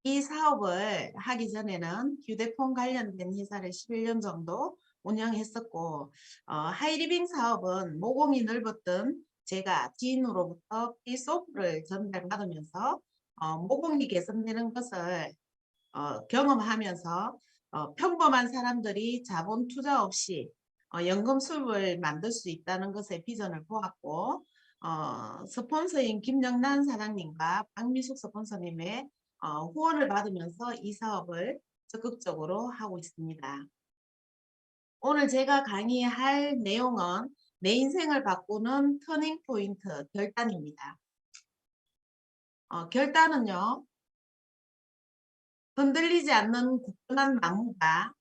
이 사업을 하기 전에는 휴대폰 관련된 회사를 11년 정도 운영했었고, 하이리빙 사업은 모공이 넓었던 제가 지인으로부터 피소프를 전달받으면서 모공이 개선되는 것을 경험하면서 평범한 사람들이 자본 투자 없이 연금 수입을 만들 수 있다는 것에 비전을 보았고, 스폰서인 김영란 사장님과 박미숙 스폰서님의 후원을 받으면서 이 사업을 적극적으로 하고 있습니다. 오늘 제가 강의할 내용은 내 인생을 바꾸는 터닝 포인트 결단입니다. 결단은요, 흔들리지 않는 굳건한 마음과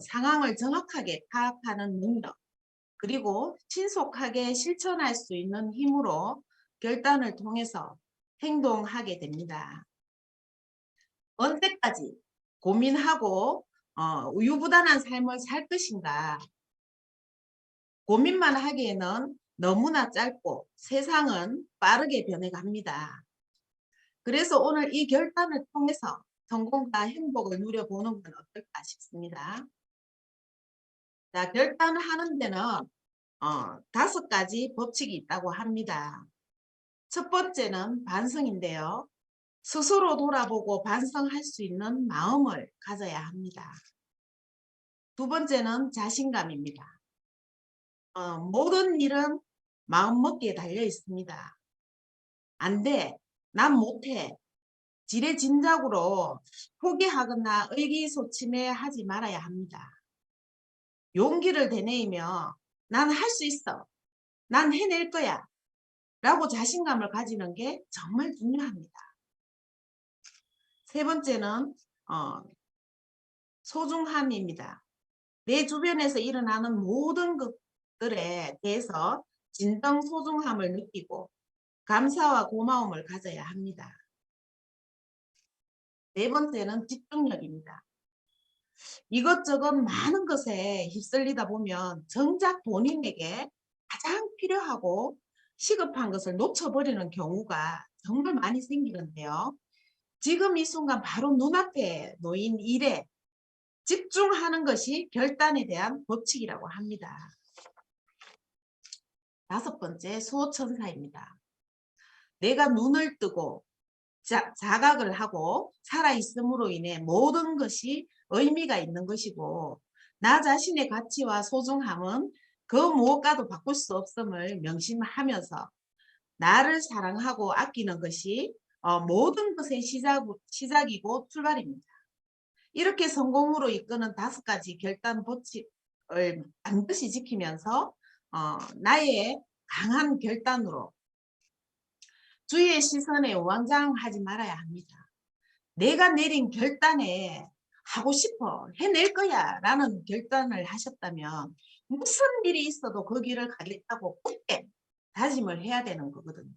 상황을 정확하게 파악하는 능력, 그리고 신속하게 실천할 수 있는 힘으로 결단을 통해서 행동하게 됩니다. 언제까지 고민하고 우유부단한 삶을 살 것인가? 고민만 하기에는 너무나 짧고 세상은 빠르게 변해갑니다. 그래서 오늘 이 결단을 통해서 성공과 행복을 누려보는 건 어떨까 싶습니다. 자, 결단을 하는 데는 5가지 법칙이 있다고 합니다. 첫 번째는 반성인데요. 스스로 돌아보고 반성할 수 있는 마음을 가져야 합니다. 두 번째는 자신감입니다. 모든 일은 마음먹기에 달려 있습니다. 안 돼, 난 못해, 지레짐작으로 포기하거나 의기소침해하지 말아야 합니다. 용기를 되뇌이며 난 할 수 있어, 난 해낼 거야 라고 자신감을 가지는 게 정말 중요합니다. 세 번째는 소중함입니다. 내 주변에서 일어나는 모든 것들에 대해서 진정 소중함을 느끼고 감사와 고마움을 가져야 합니다. 네 번째는 집중력입니다. 이것저것 많은 것에 휩쓸리다 보면 정작 본인에게 가장 필요하고 시급한 것을 놓쳐버리는 경우가 정말 많이 생기는데요. 지금 이 순간 바로 눈앞에 놓인 일에 집중하는 것이 결단에 대한 법칙이라고 합니다. 다섯 번째, 소천사입니다. 내가 눈을 뜨고 자각을 하고 살아있음으로 인해 모든 것이 의미가 있는 것이고, 나 자신의 가치와 소중함은 그 무엇과도 바꿀 수 없음을 명심하면서 나를 사랑하고 아끼는 것이 모든 것의 시작이고 출발입니다. 이렇게 성공으로 이끄는 5가지 결단 법칙을 반드시 지키면서 나의 강한 결단으로 주위의 시선에 우왕좌왕하지 말아야 합니다. 내가 내린 결단에 하고 싶어, 해낼 거야 라는 결단을 하셨다면 무슨 일이 있어도 그 길을 가겠다고 굳게 다짐을 해야 되는 거거든요.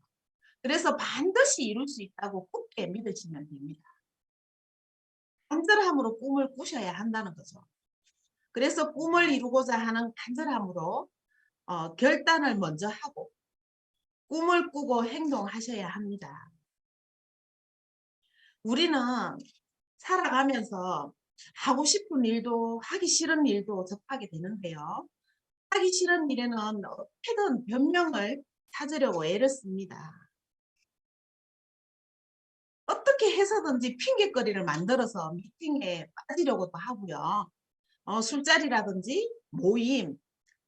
그래서 반드시 이룰 수 있다고 굳게 믿으시면 됩니다. 간절함으로 꿈을 꾸셔야 한다는 거죠. 그래서 꿈을 이루고자 하는 간절함으로 결단을 먼저 하고 꿈을 꾸고 행동하셔야 합니다. 우리는 살아가면서 하고 싶은 일도 하기 싫은 일도 접하게 되는데요. 하기 싫은 일에는 어떻게든 변명을 찾으려고 애를 씁니다. 어떻게 해서든지 핑계거리를 만들어서 미팅에 빠지려고도 하고요. 술자리라든지 모임,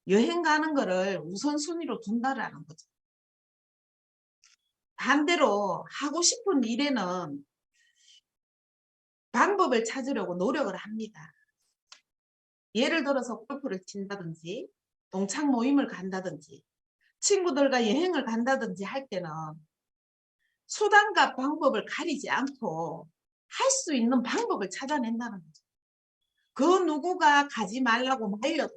여행 가는 거를 우선순위로 둔다라는 거죠. 반대로 하고 싶은 일에는 방법을 찾으려고 노력을 합니다. 예를 들어서 골프를 친다든지 동창 모임을 간다든지 친구들과 여행을 간다든지 할 때는 수단과 방법을 가리지 않고 할 수 있는 방법을 찾아낸다는 거죠. 그 누구가 가지 말라고 말려도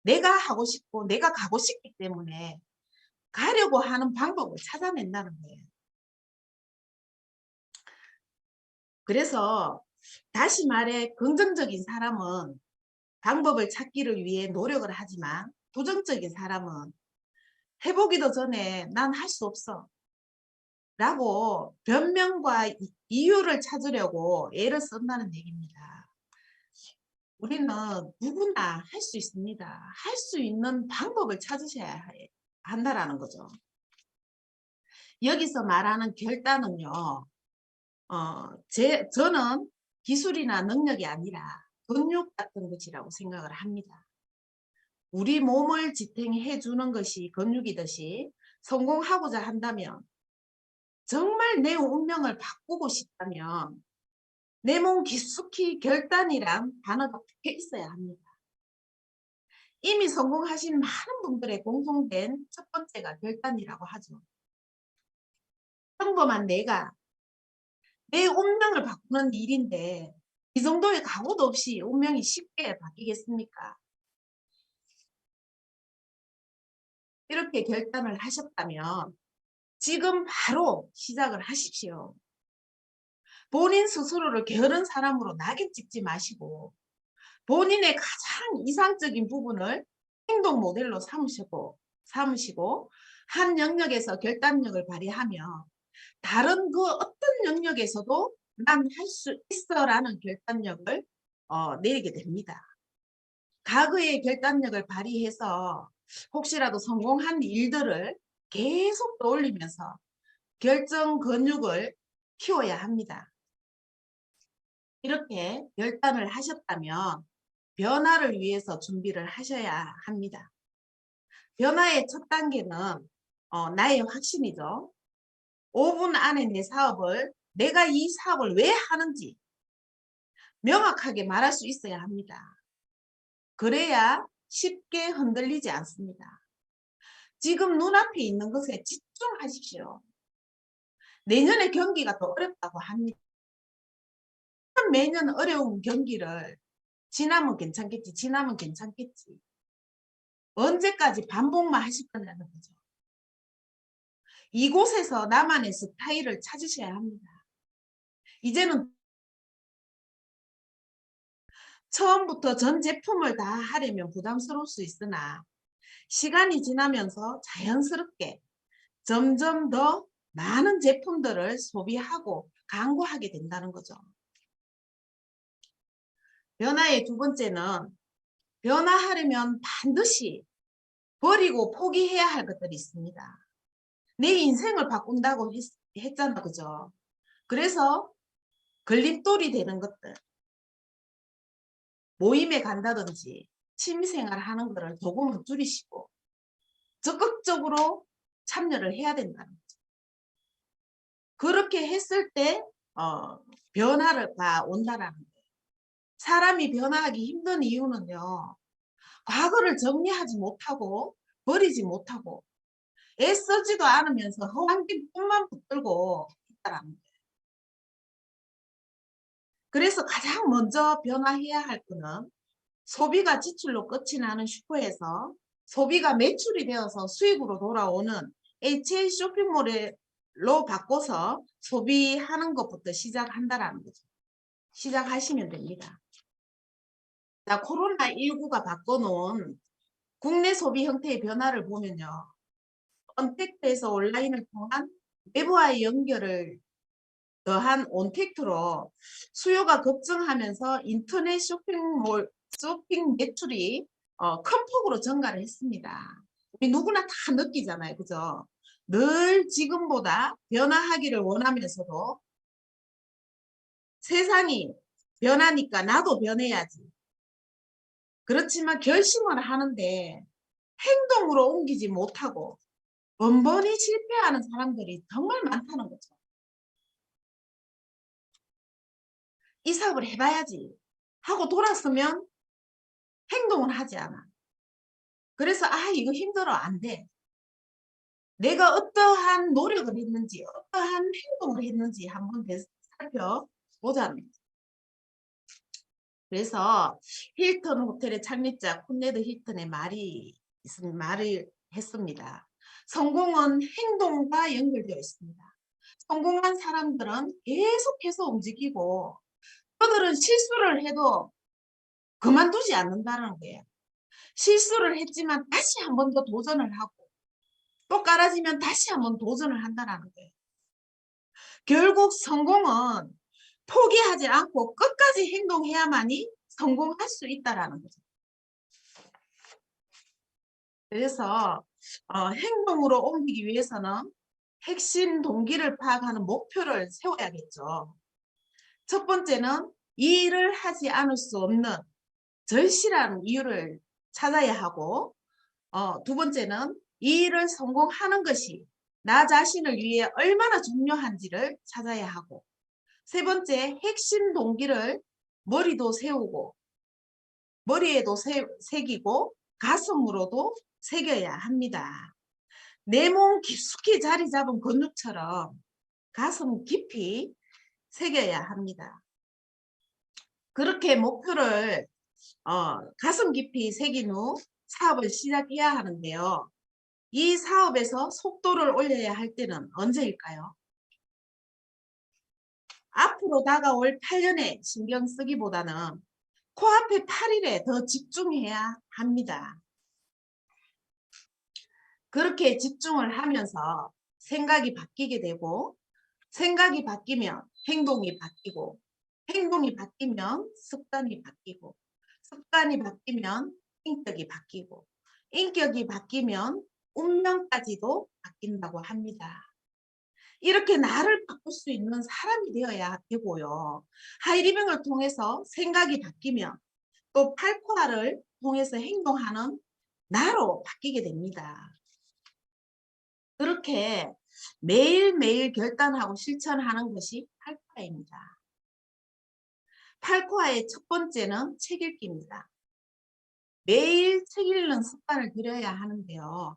내가 하고 싶고 내가 가고 싶기 때문에 가려고 하는 방법을 찾아낸다는 거예요. 그래서 다시 말해 긍정적인 사람은 방법을 찾기를 위해 노력을 하지만 부정적인 사람은 해보기도 전에 난 할 수 없어 라고 변명과 이유를 찾으려고 애를 쓴다는 얘기입니다. 우리는 누구나 할 수 있습니다. 할 수 있는 방법을 찾으셔야 한다라는 거죠. 여기서 말하는 결단은요, 저는 기술이나 능력이 아니라 근육 같은 것이라고 생각을 합니다. 우리 몸을 지탱해 주는 것이 근육이듯이 성공하고자 한다면, 정말 내 운명을 바꾸고 싶다면 내 몸 깊숙이 결단이란 단어가 박혀 있어야 합니다. 이미 성공하신 많은 분들의 공통된 첫 번째가 결단이라고 하죠. 평범한 내가 내 운명을 바꾸는 일인데 이 정도의 각오도 없이 운명이 쉽게 바뀌겠습니까? 이렇게 결단을 하셨다면 지금 바로 시작을 하십시오. 본인 스스로를 게으른 사람으로 낙인 찍지 마시고 본인의 가장 이상적인 부분을 행동 모델로 삼으시고 한 영역에서 결단력을 발휘하며 다른 그 어떤 영역에서도 난 할 수 있어라는 결단력을 내리게 됩니다. 과거의 결단력을 발휘해서 혹시라도 성공한 일들을 계속 떠올리면서 결정 근육을 키워야 합니다. 이렇게 결단을 하셨다면 변화를 위해서 준비를 하셔야 합니다. 변화의 첫 단계는 나의 확신이죠. 5분 안에 내가 이 사업을 왜 하는지 명확하게 말할 수 있어야 합니다. 그래야 쉽게 흔들리지 않습니다. 지금 눈앞에 있는 것에 집중하십시오. 내년에 경기가 더 어렵다고 합니다. 매년 어려운 경기를 지나면 괜찮겠지. 언제까지 반복만 하실 거냐는 거죠. 이곳에서 나만의 스타일을 찾으셔야 합니다. 이제는 처음부터 전 제품을 다 하려면 부담스러울 수 있으나 시간이 지나면서 자연스럽게 점점 더 많은 제품들을 소비하고 광고하게 된다는 거죠. 변화의 두 번째는 변화하려면 반드시 버리고 포기해야 할 것들이 있습니다. 내 인생을 바꾼다고 했잖아, 그죠? 그래서 걸림돌이 되는 것들, 모임에 간다든지 취미생활 하는 거를 조금은 줄이시고 적극적으로 참여를 해야 된다는 거죠. 그렇게 했을 때 변화가 온다라는 거예요. 사람이 변화하기 힘든 이유는요. 과거를 정리하지 못하고 버리지 못하고 애쓰지도 않으면서 허황된 꿈만 붙들고 있다라는 거예요. 그래서 가장 먼저 변화해야 할 거는 소비가 지출로 끝이 나는 슈퍼에서 소비가 매출이 되어서 수익으로 돌아오는 HA 쇼핑몰로 바꿔서 소비하는 것부터 시작한다라는 거죠. 시작하시면 됩니다. 자, 코로나19가 바꿔놓은 국내 소비 형태의 변화를 보면요. 언택트에서 온라인을 통한 외부와의 연결을 더한 온택트로 수요가 급증하면서 인터넷 쇼핑 매출이 큰 폭으로 증가를 했습니다. 우리 누구나 다 느끼잖아요. 그죠? 늘 지금보다 변화하기를 원하면서도 세상이 변하니까 나도 변해야지. 그렇지만 결심을 하는데 행동으로 옮기지 못하고 번번이 실패하는 사람들이 정말 많다는 거죠. 이 사업을 해봐야지 하고 돌았으면 행동을 하지 않아. 그래서 이거 힘들어, 안 돼. 내가 어떠한 노력을 했는지 어떠한 행동을 했는지 한번 살펴보자는 거죠. 그래서 힐튼 호텔의 창립자 콘레드 힐튼의 말을 했습니다. 성공은 행동과 연결되어 있습니다. 성공한 사람들은 계속해서 움직이고 그들은 실수를 해도 그만두지 않는다는 거예요. 실수를 했지만 다시 한 번 더 도전을 하고 또 깔아지면 다시 한 번 도전을 한다는 거예요. 결국 성공은 포기하지 않고 끝까지 행동해야만이 성공할 수 있다라는 거죠. 그래서 행동으로 옮기기 위해서는 핵심 동기를 파악하는 목표를 세워야겠죠. 첫 번째는 이 일을 하지 않을 수 없는 절실한 이유를 찾아야 하고, 두 번째는 이 일을 성공하는 것이 나 자신을 위해 얼마나 중요한지를 찾아야 하고, 세 번째 핵심 동기를 머리도 세우고 머리에도 새기고 가슴으로도 새겨야 합니다. 내 몸 깊숙이 자리 잡은 근육처럼 가슴 깊이 새겨야 합니다. 그렇게 목표를 가슴 깊이 새긴 후 사업을 시작해야 하는데요. 이 사업에서 속도를 올려야 할 때는 언제일까요? 앞으로 다가올 8년에 신경 쓰기보다는 코앞의 8일에 더 집중해야 합니다. 그렇게 집중을 하면서 생각이 바뀌게 되고, 생각이 바뀌면 행동이 바뀌고, 행동이 바뀌면 습관이 바뀌고, 습관이 바뀌면 인격이 바뀌고, 인격이 바뀌면 운명까지도 바뀐다고 합니다. 이렇게 나를 바꿀 수 있는 사람이 되어야 되고요. 하이리빙을 통해서 생각이 바뀌면 또 8코아를 통해서 행동하는 나로 바뀌게 됩니다. 그렇게 매일매일 결단하고 실천하는 것이 8코아입니다. 8코아의 첫 번째는 책 읽기입니다. 매일 책 읽는 습관을 들여야 하는데요.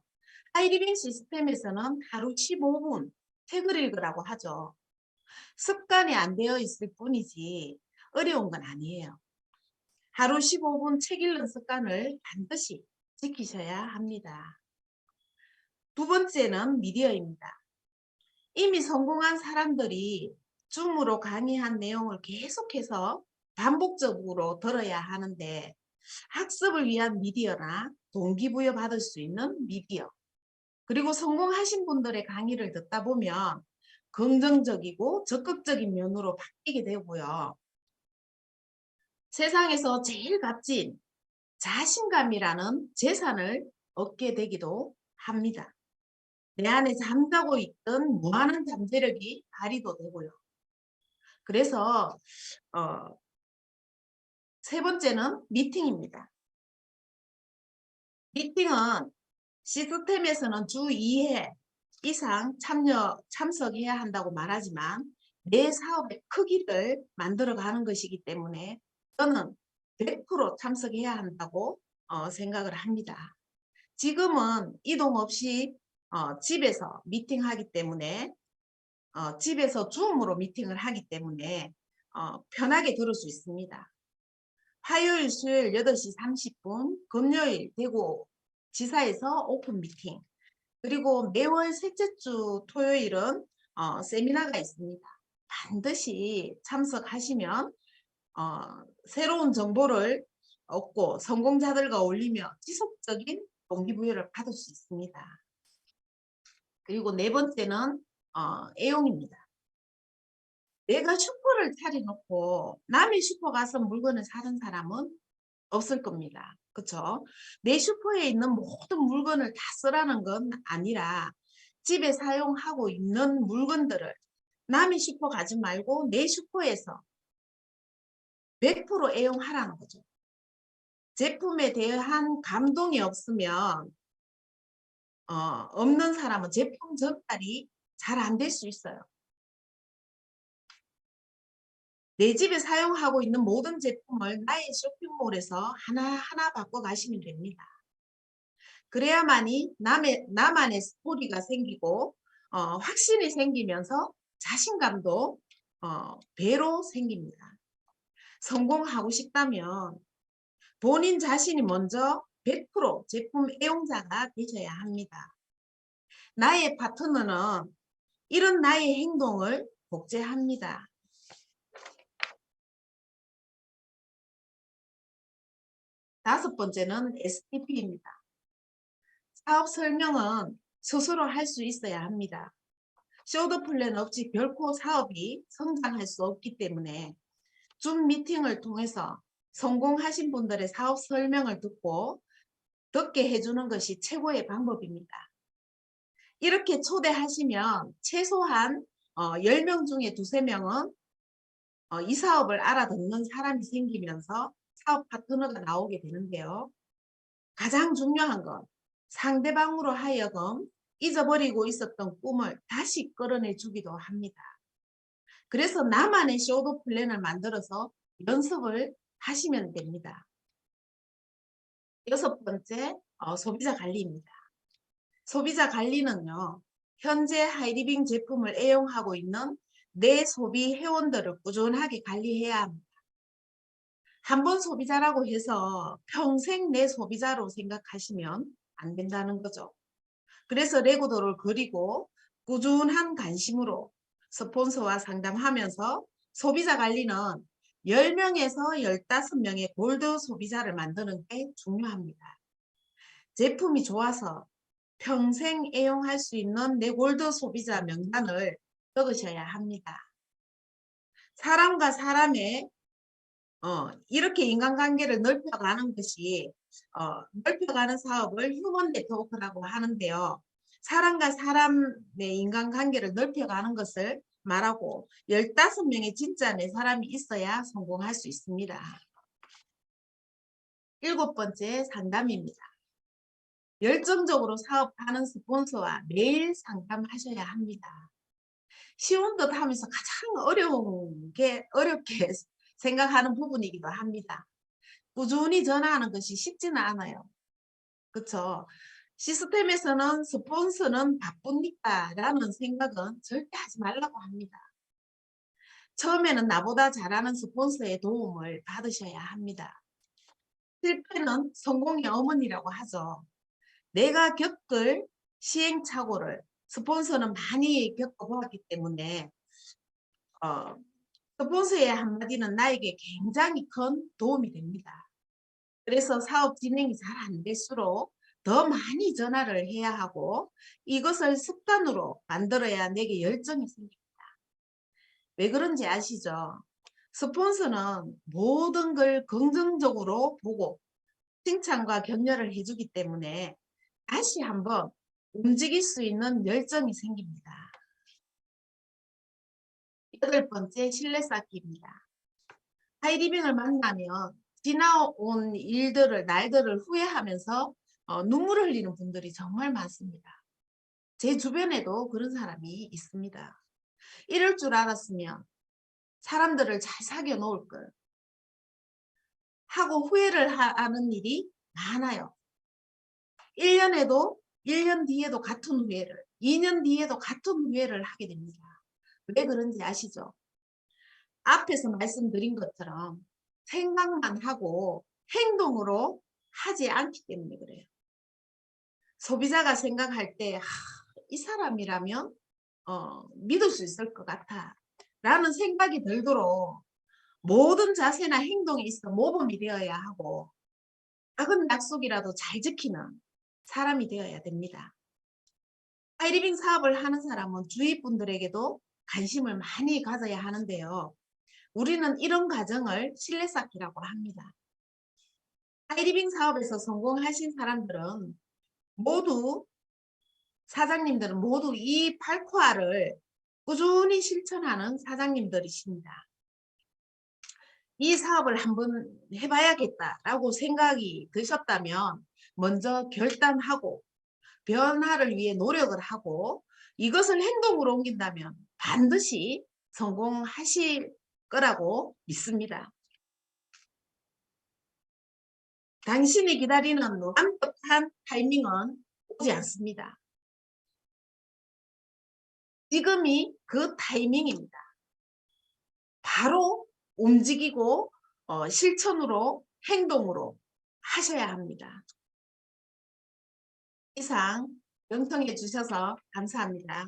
하이리빙 시스템에서는 하루 15분 책을 읽으라고 하죠. 습관이 안 되어 있을 뿐이지 어려운 건 아니에요. 하루 15분 책 읽는 습관을 반드시 지키셔야 합니다. 두 번째는 미디어입니다. 이미 성공한 사람들이 줌으로 강의한 내용을 계속해서 반복적으로 들어야 하는데, 학습을 위한 미디어나 동기부여 받을 수 있는 미디어, 그리고 성공하신 분들의 강의를 듣다 보면 긍정적이고 적극적인 면으로 바뀌게 되고요. 세상에서 제일 값진 자신감이라는 재산을 얻게 되기도 합니다. 내 안에 잠자고 있던 무한한 잠재력이 발휘도 되고요. 그래서 세 번째는 미팅입니다. 미팅은 시스템에서는 주 2회 이상 참석해야 한다고 말하지만 내 사업의 크기를 만들어가는 것이기 때문에 저는 100% 참석해야 한다고 생각을 합니다. 지금은 이동 없이 집에서 미팅하기 때문에 집에서 줌으로 미팅을 하기 때문에 편하게 들을 수 있습니다. 화요일, 수요일 8시 30분, 금요일 대구 지사에서 오픈 미팅, 그리고 매월 셋째 주 토요일은 세미나가 있습니다. 반드시 참석하시면 새로운 정보를 얻고 성공자들과 어울리며 지속적인 동기부여를 받을 수 있습니다. 그리고 네 번째는 애용입니다. 내가 슈퍼를 차려놓고 남의 슈퍼 가서 물건을 사는 사람은 없을 겁니다. 그렇죠? 내 슈퍼에 있는 모든 물건을 다 쓰라는 건 아니라 집에 사용하고 있는 물건들을 남의 슈퍼 가지 말고 내 슈퍼에서 100% 애용하라는 거죠. 제품에 대한 감동이 없으면 없는 사람은 제품 전달이 잘 안 될 수 있어요. 내 집에 사용하고 있는 모든 제품을 나의 쇼핑몰에서 하나하나 바꿔 가시면 됩니다. 그래야만이 나만의 스토리가 생기고 확신이 생기면서 자신감도 배로 생깁니다. 성공하고 싶다면 본인 자신이 먼저 100% 제품 애용자가 되셔야 합니다. 나의 파트너는 이런 나의 행동을 복제합니다. 다섯 번째는 STP입니다. 사업 설명은 스스로 할 수 있어야 합니다. 쇼도 플랜 없이 결코 사업이 성장할 수 없기 때문에 줌 미팅을 통해서 성공하신 분들의 사업 설명을 듣게 해주는 것이 최고의 방법입니다. 이렇게 초대하시면 최소한 10명 중에 두세 명은 이 사업을 알아듣는 사람이 생기면서 사업 파트너가 나오게 되는데요. 가장 중요한 건 상대방으로 하여금 잊어버리고 있었던 꿈을 다시 끌어내 주기도 합니다. 그래서 나만의 쇼도 플랜을 만들어서 연습을 하시면 됩니다. 6번째, 소비자 관리입니다. 소비자 관리는요, 현재 하이리빙 제품을 애용하고 있는 내 소비 회원들을 꾸준하게 관리해야 합니다. 한 번 소비자라고 해서 평생 내 소비자로 생각하시면 안 된다는 거죠. 그래서 레고도를 그리고 꾸준한 관심으로 스폰서와 상담하면서 소비자 관리는 10명에서 15명의 골드 소비자를 만드는 게 중요합니다. 제품이 좋아서 평생 애용할 수 있는 내 골드 소비자 명단을 적으셔야 합니다. 사람과 사람의 이렇게 인간관계를 넓혀가는 것이 넓혀가는 사업을 휴먼 네트워크라고 하는데요. 사람과 사람의 인간관계를 넓혀가는 것을 말하고 15명의 진짜 내 사람이 있어야 성공할 수 있습니다. 7번째, 상담입니다. 열정적으로 사업하는 스폰서와 매일 상담하셔야 합니다. 쉬운 듯 하면서 가장 어렵게 생각하는 부분이기도 합니다. 꾸준히 전화하는 것이 쉽지는 않아요. 그렇죠? 시스템에서는 스폰서는 바쁘니까 라는 생각은 절대 하지 말라고 합니다. 처음에는 나보다 잘하는 스폰서의 도움을 받으셔야 합니다. 실패는 성공의 어머니라고 하죠. 내가 겪을 시행착오를 스폰서는 많이 겪어보았기 때문에 스폰서의 한마디는 나에게 굉장히 큰 도움이 됩니다. 그래서 사업 진행이 잘 안 될수록 더 많이 전화를 해야 하고 이것을 습관으로 만들어야 내게 열정이 생깁니다. 왜 그런지 아시죠? 스폰서는 모든 걸 긍정적으로 보고 칭찬과 격려를 해주기 때문에 다시 한번 움직일 수 있는 열정이 생깁니다. 8번째, 신뢰 쌓기입니다. 하이리빙을 만나면 지나온 날들을 후회하면서 눈물을 흘리는 분들이 정말 많습니다. 제 주변에도 그런 사람이 있습니다. 이럴 줄 알았으면 사람들을 잘 사귀어 놓을 걸 하고 후회를 하는 일이 많아요. 1년 뒤에도 같은 후회를, 2년 뒤에도 같은 후회를 하게 됩니다. 왜 그런지 아시죠? 앞에서 말씀드린 것처럼 생각만 하고 행동으로 하지 않기 때문에 그래요. 소비자가 생각할 때 이 사람이라면 믿을 수 있을 것 같아 라는 생각이 들도록 모든 자세나 행동에 있어 모범이 되어야 하고 작은 약속이라도 잘 지키는 사람이 되어야 됩니다. 하이리빙 사업을 하는 사람은 주위 분들에게도 관심을 많이 가져야 하는데요. 우리는 이런 과정을 신뢰 쌓기라고 합니다. 하이리빙 사업에서 성공하신 사장님들은 모두 이 8코어를 꾸준히 실천하는 사장님들이십니다. 이 사업을 한번 해봐야겠다라고 생각이 드셨다면 먼저 결단하고 변화를 위해 노력을 하고 이것을 행동으로 옮긴다면 반드시 성공하실 거라고 믿습니다. 당신이 기다리는 완벽한 타이밍은 오지 않습니다. 지금이 그 타이밍입니다. 바로 움직이고 실천으로 행동으로 하셔야 합니다. 이상 경청해 주셔서 감사합니다.